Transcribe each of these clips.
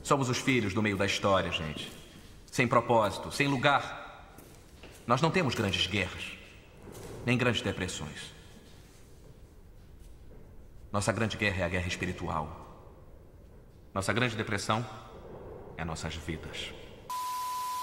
Somos os filhos do meio da história, gente. Sem propósito, sem lugar. Nós não temos grandes guerras, nem grandes depressões. Nossa grande guerra é a guerra espiritual. Nossa grande depressão é nossas vidas.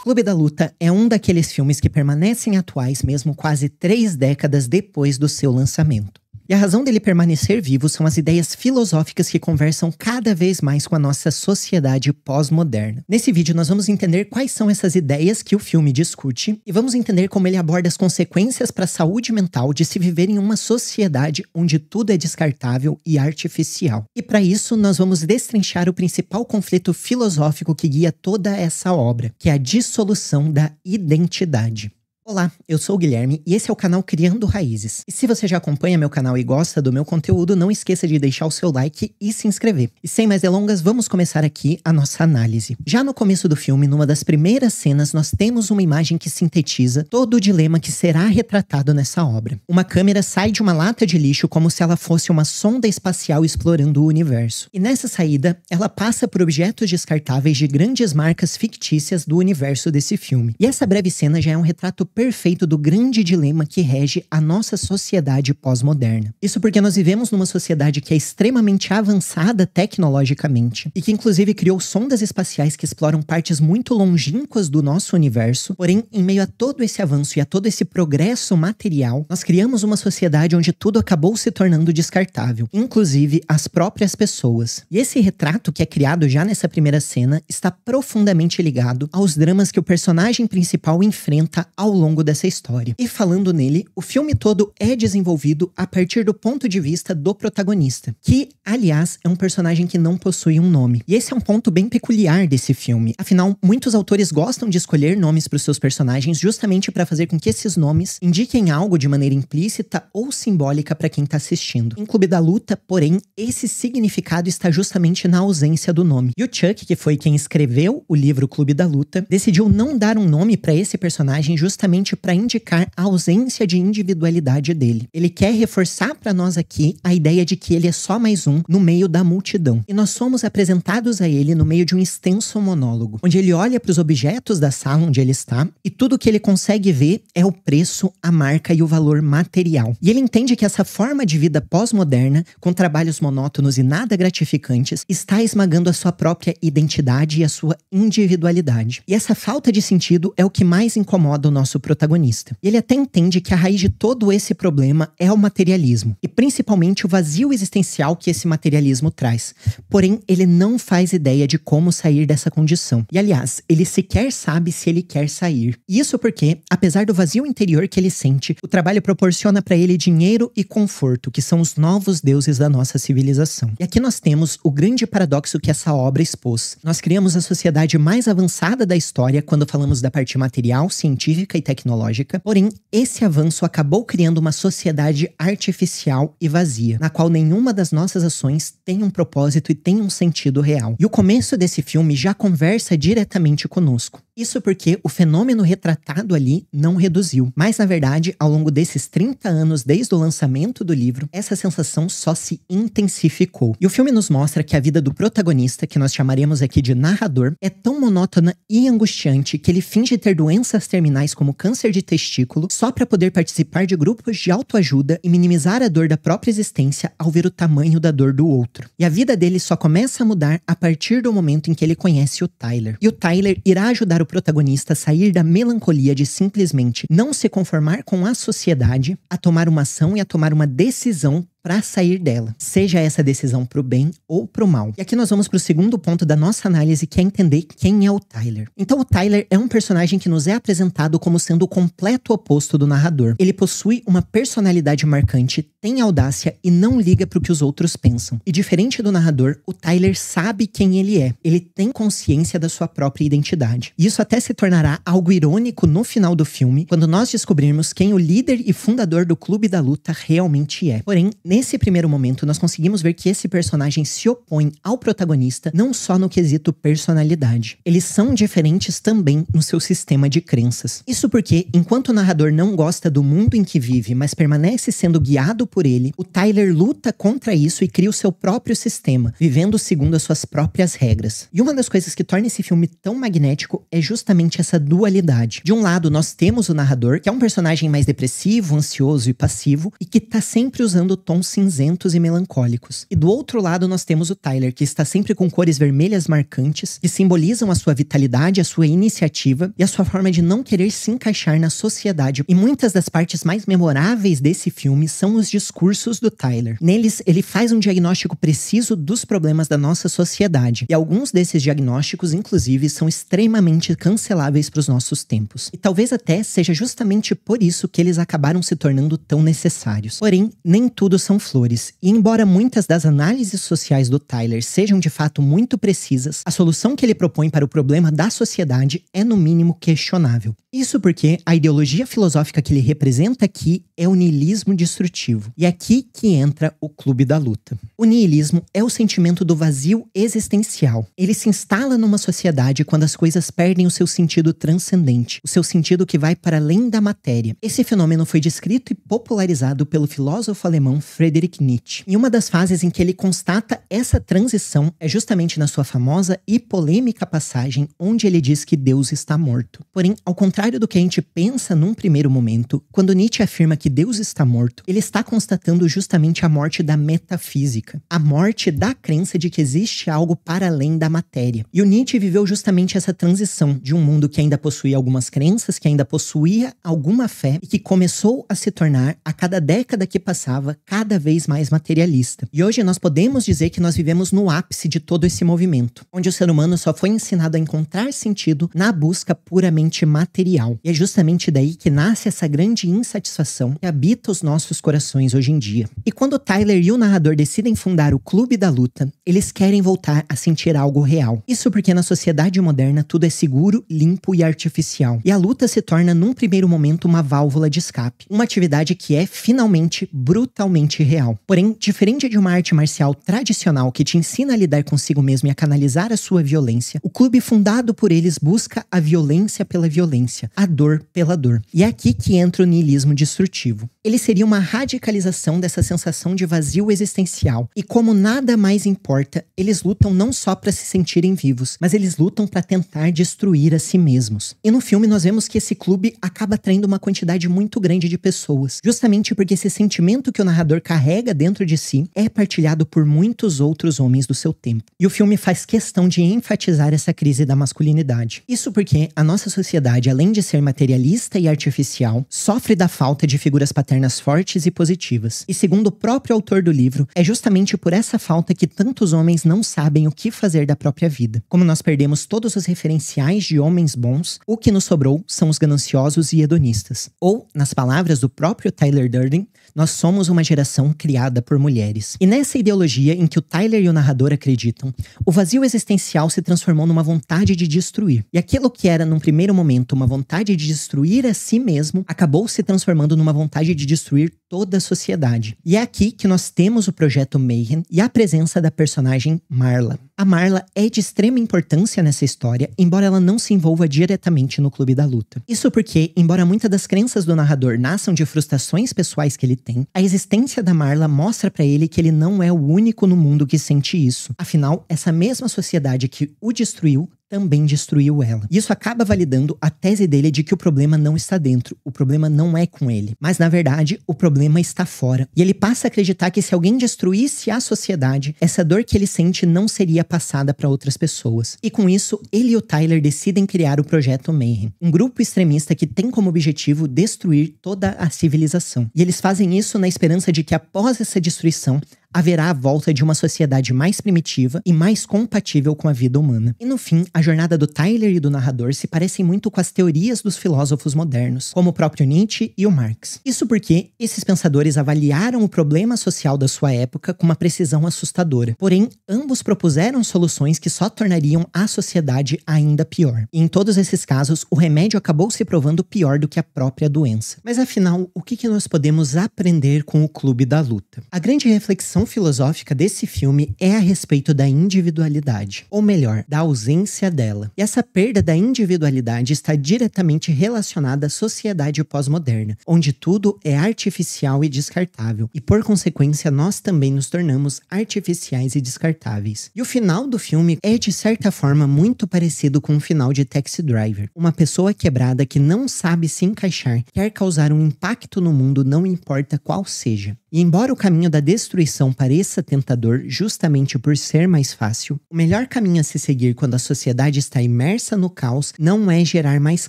Clube da Luta é um daqueles filmes que permanecem atuais mesmo quase 3 décadas depois do seu lançamento. E a razão dele permanecer vivo são as ideias filosóficas que conversam cada vez mais com a nossa sociedade pós-moderna. Nesse vídeo nós vamos entender quais são essas ideias que o filme discute e vamos entender como ele aborda as consequências para a saúde mental de se viver em uma sociedade onde tudo é descartável e artificial. E para isso nós vamos destrinchar o principal conflito filosófico que guia toda essa obra, que é a dissolução da identidade. Olá, eu sou o Guilherme e esse é o canal Criando Raízes. E se você já acompanha meu canal e gosta do meu conteúdo, não esqueça de deixar o seu like e se inscrever. E sem mais delongas, vamos começar aqui a nossa análise. Já no começo do filme, numa das primeiras cenas, nós temos uma imagem que sintetiza todo o dilema que será retratado nessa obra. Uma câmera sai de uma lata de lixo como se ela fosse uma sonda espacial explorando o universo. E nessa saída, ela passa por objetos descartáveis de grandes marcas fictícias do universo desse filme. E essa breve cena já é um retrato perfeito do grande dilema que rege a nossa sociedade pós-moderna. Isso porque nós vivemos numa sociedade que é extremamente avançada tecnologicamente e que inclusive criou sondas espaciais que exploram partes muito longínquas do nosso universo, porém, em meio a todo esse avanço e a todo esse progresso material, nós criamos uma sociedade onde tudo acabou se tornando descartável, inclusive as próprias pessoas. E esse retrato que é criado já nessa primeira cena está profundamente ligado aos dramas que o personagem principal enfrenta ao longo dessa história. E falando nele, o filme todo é desenvolvido a partir do ponto de vista do protagonista, que, aliás, é um personagem que não possui um nome. E esse é um ponto bem peculiar desse filme. Afinal, muitos autores gostam de escolher nomes para os seus personagens justamente para fazer com que esses nomes indiquem algo de maneira implícita ou simbólica para quem está assistindo. Em Clube da Luta, porém, esse significado está justamente na ausência do nome. E o Chuck, que foi quem escreveu o livro Clube da Luta, decidiu não dar um nome para esse personagem justamente para indicar a ausência de individualidade dele. Ele quer reforçar para nós aqui a ideia de que ele é só mais um no meio da multidão. E nós somos apresentados a ele no meio de um extenso monólogo, onde ele olha para os objetos da sala onde ele está e tudo que ele consegue ver é o preço, a marca e o valor material. E ele entende que essa forma de vida pós-moderna, com trabalhos monótonos e nada gratificantes, está esmagando a sua própria identidade e a sua individualidade. E essa falta de sentido é o que mais incomoda o nosso protagonista. E ele até entende que a raiz de todo esse problema é o materialismo, e principalmente o vazio existencial que esse materialismo traz. Porém, ele não faz ideia de como sair dessa condição. E aliás, ele sequer sabe se ele quer sair. Isso porque, apesar do vazio interior que ele sente, o trabalho proporciona para ele dinheiro e conforto, que são os novos deuses da nossa civilização. E aqui nós temos o grande paradoxo que essa obra expôs. Nós criamos a sociedade mais avançada da história quando falamos da parte material, científica e tecnológica, porém, esse avanço acabou criando uma sociedade artificial e vazia, na qual nenhuma das nossas ações tem um propósito e tem um sentido real. E o começo desse filme já conversa diretamente conosco. Isso porque o fenômeno retratado ali não reduziu, mas na verdade, ao longo desses 30 anos desde o lançamento do livro, essa sensação só se intensificou. E o filme nos mostra que a vida do protagonista, que nós chamaremos aqui de narrador, é tão monótona e angustiante que ele finge ter doenças terminais como câncer de testículo só para poder participar de grupos de autoajuda e minimizar a dor da própria existência ao ver o tamanho da dor do outro. E a vida dele só começa a mudar a partir do momento em que ele conhece o Tyler. E o Tyler irá ajudar o protagonista a sair da melancolia de simplesmente não se conformar com a sociedade, a tomar uma ação e a tomar uma decisão para sair dela, seja essa decisão pro bem ou pro mal. E aqui nós vamos pro segundo ponto da nossa análise, que é entender quem é o Tyler. Então o Tyler é um personagem que nos é apresentado como sendo o completo oposto do narrador. Ele possui uma personalidade marcante, tem audácia e não liga pro que os outros pensam. E diferente do narrador, o Tyler sabe quem ele é. Ele tem consciência da sua própria identidade. E isso até se tornará algo irônico no final do filme, quando nós descobrirmos quem o líder e fundador do Clube da Luta realmente é. Porém, Nesse primeiro momento, nós conseguimos ver que esse personagem se opõe ao protagonista não só no quesito personalidade. Eles são diferentes também no seu sistema de crenças. Isso porque, enquanto o narrador não gosta do mundo em que vive, mas permanece sendo guiado por ele, o Tyler luta contra isso e cria o seu próprio sistema, vivendo segundo as suas próprias regras. E uma das coisas que torna esse filme tão magnético é justamente essa dualidade. De um lado, nós temos o narrador, que é um personagem mais depressivo, ansioso e passivo, e que tá sempre usando tons cinzentos e melancólicos. E do outro lado, nós temos o Tyler, que está sempre com cores vermelhas marcantes, que simbolizam a sua vitalidade, a sua iniciativa e a sua forma de não querer se encaixar na sociedade. E muitas das partes mais memoráveis desse filme são os discursos do Tyler. Neles, ele faz um diagnóstico preciso dos problemas da nossa sociedade. E alguns desses diagnósticos, inclusive, são extremamente canceláveis para os nossos tempos. E talvez até seja justamente por isso que eles acabaram se tornando tão necessários. Porém, nem tudo são flores. E embora muitas das análises sociais do Tyler sejam de fato muito precisas, a solução que ele propõe para o problema da sociedade é no mínimo questionável. Isso porque a ideologia filosófica que ele representa aqui é o niilismo destrutivo. E é aqui que entra o Clube da Luta. O niilismo é o sentimento do vazio existencial. Ele se instala numa sociedade quando as coisas perdem o seu sentido transcendente, o seu sentido que vai para além da matéria. Esse fenômeno foi descrito e popularizado pelo filósofo alemão Friedrich Nietzsche. E uma das fases em que ele constata essa transição é justamente na sua famosa e polêmica passagem onde ele diz que Deus está morto. Porém, ao contrário do que a gente pensa num primeiro momento, quando Nietzsche afirma que Deus está morto, ele está constatando justamente a morte da metafísica, a morte da crença de que existe algo para além da matéria. E o Nietzsche viveu justamente essa transição de um mundo que ainda possuía algumas crenças, que ainda possuía alguma fé e que começou a se tornar, a cada década que passava, cada vez mais materialista. E hoje nós podemos dizer que nós vivemos no ápice de todo esse movimento, onde o ser humano só foi ensinado a encontrar sentido na busca puramente material. E é justamente daí que nasce essa grande insatisfação que habita os nossos corações hoje em dia. E quando Tyler e o narrador decidem fundar o Clube da Luta, eles querem voltar a sentir algo real. Isso porque na sociedade moderna tudo é seguro, limpo e artificial. E a luta se torna num primeiro momento uma válvula de escape. Uma atividade que é finalmente brutalmente real. Porém, diferente de uma arte marcial tradicional que te ensina a lidar consigo mesmo e a canalizar a sua violência, o clube fundado por eles busca a violência pela violência, a dor pela dor. E é aqui que entra o niilismo destrutivo. Ele seria uma radicalização dessa sensação de vazio existencial. E como nada mais importa, eles lutam não só para se sentirem vivos, mas eles lutam para tentar destruir a si mesmos. E no filme nós vemos que esse clube acaba atraindo uma quantidade muito grande de pessoas, justamente porque esse sentimento que o narrador carrega dentro de si é partilhado por muitos outros homens do seu tempo. E o filme faz questão de enfatizar essa crise da masculinidade. Isso porque a nossa sociedade, além de ser materialista e artificial, sofre da falta de figuras paternas fortes e positivas. E segundo o próprio autor do livro, é justamente por essa falta que tantos homens não sabem o que fazer da própria vida. Como nós perdemos todos os referenciais de homens bons, o que nos sobrou são os gananciosos e hedonistas. Ou, nas palavras do próprio Tyler Durden, nós somos uma geração criada por mulheres. E nessa ideologia em que o Tyler e o narrador acreditam, o vazio existencial se transformou numa vontade de destruir. E aquilo que era, num primeiro momento, uma vontade de destruir a si mesmo, acabou se transformando numa vontade de destruir toda a sociedade. E é aqui que nós temos o Projeto Mayhem e a presença da personagem Marla. A Marla é de extrema importância nessa história, embora ela não se envolva diretamente no Clube da Luta. Isso porque, embora muitas das crenças do narrador nasçam de frustrações pessoais que ele tem, a existência da Marla mostra pra ele que ele não é o único no mundo que sente isso. Afinal, essa mesma sociedade que o destruiu também destruiu ela. E isso acaba validando a tese dele de que o problema não está dentro, o problema não é com ele. Mas, na verdade, o problema está fora. E ele passa a acreditar que se alguém destruísse a sociedade, essa dor que ele sente não seria passada para outras pessoas. E com isso, ele e o Tyler decidem criar o Projeto Mayhem, um grupo extremista que tem como objetivo destruir toda a civilização. E eles fazem isso na esperança de que após essa destruição, haverá a volta de uma sociedade mais primitiva e mais compatível com a vida humana. E no fim, a jornada do Tyler e do narrador se parecem muito com as teorias dos filósofos modernos, como o próprio Nietzsche e o Marx. Isso porque esses pensadores avaliaram o problema social da sua época com uma precisão assustadora. Porém, ambos propuseram soluções que só tornariam a sociedade ainda pior. E em todos esses casos, o remédio acabou se provando pior do que a própria doença. Mas afinal, o que nós podemos aprender com o Clube da Luta? A grande reflexão filosófica desse filme é a respeito da individualidade, ou melhor, da ausência dela. E essa perda da individualidade está diretamente relacionada à sociedade pós-moderna, onde tudo é artificial e descartável, e por consequência nós também nos tornamos artificiais e descartáveis. E o final do filme é de certa forma muito parecido com o final de Taxi Driver. Uma pessoa quebrada que não sabe se encaixar, quer causar um impacto no mundo, não importa qual seja. E embora o caminho da destruição pareça tentador justamente por ser mais fácil, o melhor caminho a se seguir quando a sociedade está imersa no caos não é gerar mais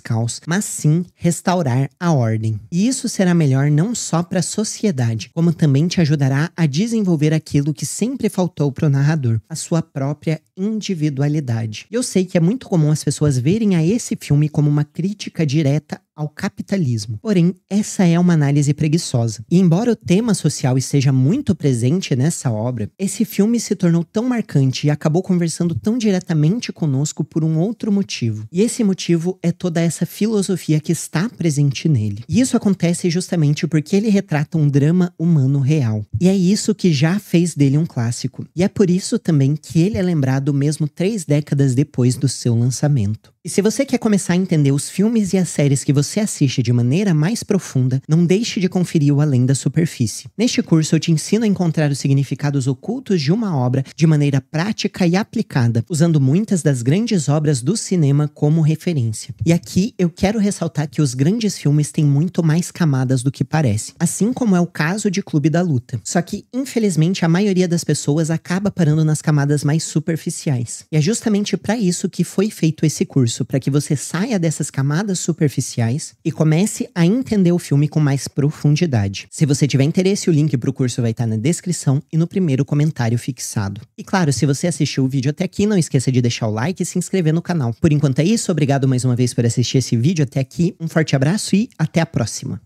caos, mas sim restaurar a ordem. E isso será melhor não só para a sociedade, como também te ajudará a desenvolver aquilo que sempre faltou para o narrador, a sua própria individualidade. E eu sei que é muito comum as pessoas verem a esse filme como uma crítica direta ao capitalismo. Porém, essa é uma análise preguiçosa. E embora o tema social esteja muito presente nessa obra, esse filme se tornou tão marcante e acabou conversando tão diretamente conosco por um outro motivo. E esse motivo é toda essa filosofia que está presente nele. E isso acontece justamente porque ele retrata um drama humano real. E é isso que já fez dele um clássico. E é por isso também que ele é lembrado mesmo 3 décadas depois do seu lançamento. E se você quer começar a entender os filmes e as séries que você assiste de maneira mais profunda, não deixe de conferir o Além da Superfície. Neste curso eu te ensino a encontrar os significados ocultos de uma obra de maneira prática e aplicada, usando muitas das grandes obras do cinema como referência. E aqui eu quero ressaltar que os grandes filmes têm muito mais camadas do que parece, assim como é o caso de Clube da Luta. Só que, infelizmente, a maioria das pessoas acaba parando nas camadas mais superficiais. E é justamente para isso que foi feito esse curso, para que você saia dessas camadas superficiais e comece a entender o filme com mais profundidade. Se você tiver interesse, o link para o curso vai estar na descrição e no primeiro comentário fixado. E claro, se você assistiu o vídeo até aqui, não esqueça de deixar o like e se inscrever no canal. Por enquanto é isso, obrigado mais uma vez por assistir esse vídeo até aqui, um forte abraço e até a próxima!